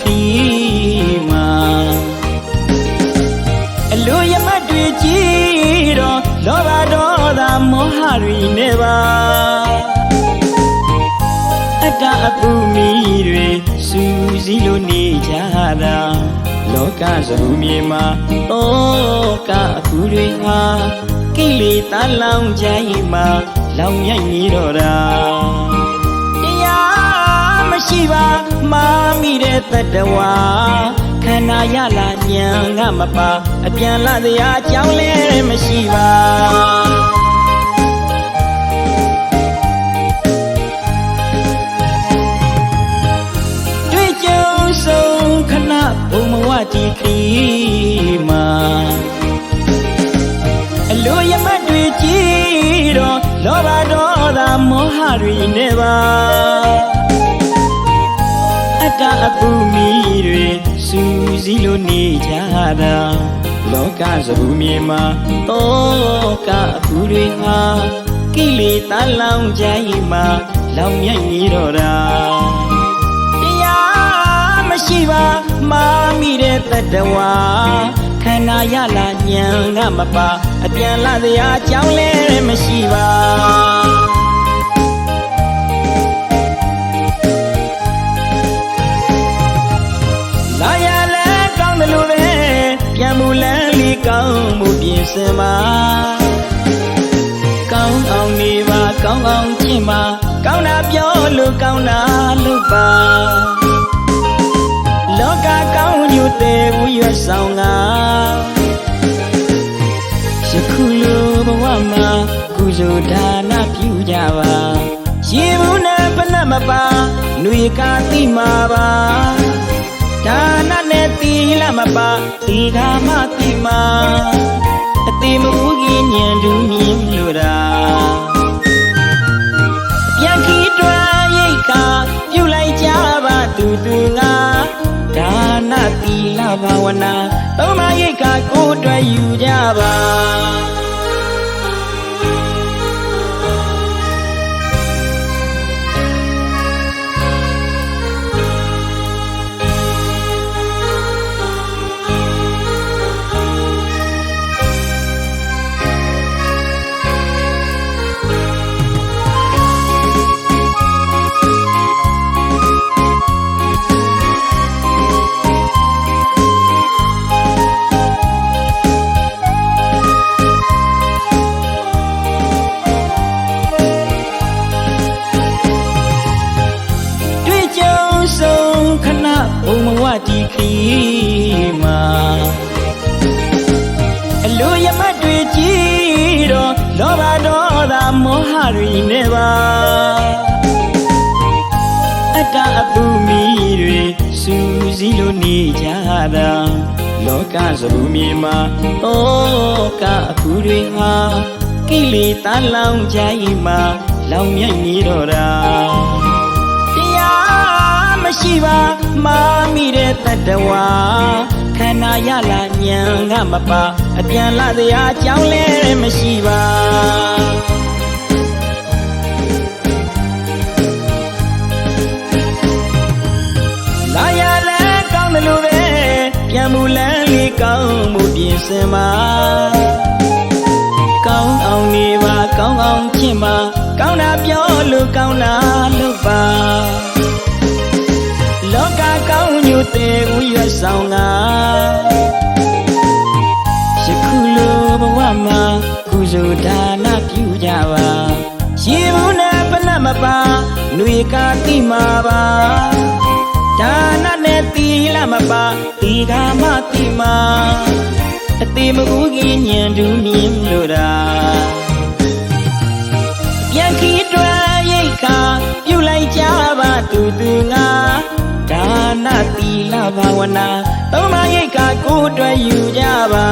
ခီမာအလိုရမတွေကြည့်တော့လောဘဒေါသမောဟတွေနဲ့ပါအတ္တအပူမီတွေစူးစီးလို့နေကြတာလောကစရုမြေမှာတောကအပူတွေဟာကိလေသာလောင်ကြရင်မှာလောင်မြိုက်နေတော့တာတရားမရှိပါမာမိတဲ့တတဝါခန္ဓာရလာဉာဏ်ကမပါအပြန်လာတရားအကြောင်းလည်းမရှိပါတွေ့ကြုံဆုံးခဏဘုံမဝတီခီမာအလိုရမတွေကြည့်တော့လောဘဒေါသမောဟတွေနဲ့ပါအတ္တအပူမီတွေစူးစီးလို့နေကြတာလောကစရုမြေမှာတောကအပူတွေဟာကိလေသာလောင်ကြရင်မှာလောင်မြိုက်နေတော့တာတရားမရှိပါမာမိတဲ့တတဝါခန္ဓာရလာဉာဏ်ကမပါအပြန်လာတရားအကြောင်းလည်းမရှိပါလာရလဲကောင်းတယ်လို့ပဲပြန်မှုလန်းလေးကောင်းမှုပြင်စင်ပါကောင်းအောင်နေပါကောင်းအောင်ကျင့်ပါကောင်းတာပြောလို့ကောင်းတာလုပ်ပါလောကကောင်းညွတ်တဲ့ဝိရဆောင်ကယခုလိုဘဝမှာကုသိုလ်ဒါနပြုကြပါရေဘူးနဲ့ဖဏမပါຫນွေကာတိမာပါဒါနနဲ့သီလမပါသီဃာမတိမာအတိမဦးကြီးညံတူမြင်လို့တာပြန်ခီးတွားရိတ်ခါပြုလိုက်ကြပါတူတူငါဒါနသီလဘာဝနာသုံးပါးရိတ်ခါကိုယ်တွေ့ယူကြပါဘုံမဝတီခီမာအလိုရမတွေကြည့်တော့လောဘဒေါသမောဟတွေနဲ့ပါအတ္တအပူမီတွေစူးစီးလို့နေကြတာလောကစရုမြေမှာတောကအပူတွေဟာကိလေသာလောင်ကြရင်မှာလောင်မြိုက်နေတော့တာမရှိပါမာမိတဲ့တတဝါခန္ဓာရလာဉာဏ်ကမပါအပြန်လာတရားအကြောင်းလည်းမရှိပါလာရလဲကောင်းတယ်လို့ပဲပြန်မှုလန်းလေးကောင်းမှုပြင်စင်ပါကောင်းအောင်နေပါကောင်းအောင်ကျင့်ပါကောင်းတာပြောလို့ကောင်းတာလုပ်ပါလောကကောင်းညွတ်တဲ့ဝိရဆောင်ကယခုလိုဘဝမှာကုသိုလ်ဒါနပြုကြပါရေဘူးနဲ့ဖဏမပါຫນွေကာတိမာပါဒါနနဲ့သီလမပါသီဃာမတိမာအတိမဦးကြီးညံတူမြင်လို့တာပြန်ခီးတွားရိတ်ခါပြုလိုက်ကြပါတူတူငါဒါနသီလဘာဝနာသုံးပါးရိတ်ခါကိုယ်တွေ့ယူကြပါ